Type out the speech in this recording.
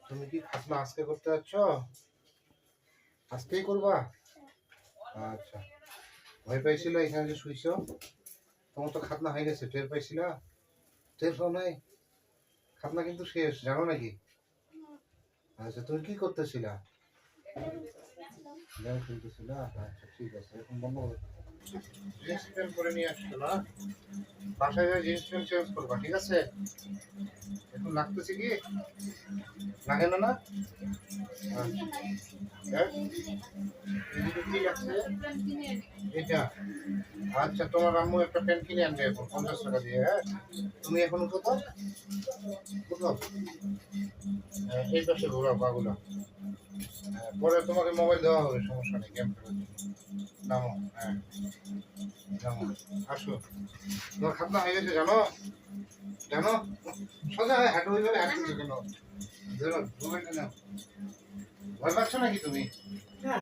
তুমি কি খাতনা আজকে করতে যাচ্ছ? আজকেই করবা? আচ্ছা, ভয় পাইছিল এখানে যে শুইছো? তোমার তো খাতনা হয়ে গেছে, টের পাইছিলা? টের পাও নাই? খাতনা কিন্তু শেষ, জানো নাকি? আচ্ছা, তুমি কি করতেছিলা? গেম খেলতেছিলা? আচ্ছা ঠিক আছে, এখন বন্ধ করো। জিন্স প্যান্ট পরে নিয়ে আসছো না? বাসায় যাই জিন্স প্যান্ট চেঞ্জ করবা, ঠিক আছে? এখন লাগতেছে কি? লাগে না না? আচ্ছা, হ্যাঁ? এদিকে কি লাগছে? এটা? আচ্ছা, তোমার আম্মু একটা প্যান্ট কিনে আনবে এখন 50 টাকা দিয়ে, হ্যাঁ? তুমি এখন উঠো তো, উঠো। এই পাশে ঘোরাও পাগুলা। পরে তোমাকে মোবাইল দেওয়া হবে, সমস্যা নেই, গেম খেলার জন্য। নামো, হ্যাঁ, নামো, আসো। তোমার খাতনা হয়ে গেছে জানো? জানো? সোজা হয়ে হাঁটো, ওইভাবে হাঁটতেছো কেন? ধরো মোবাইলটা নাও। ভয় পাচ্ছ নাকি তুমি?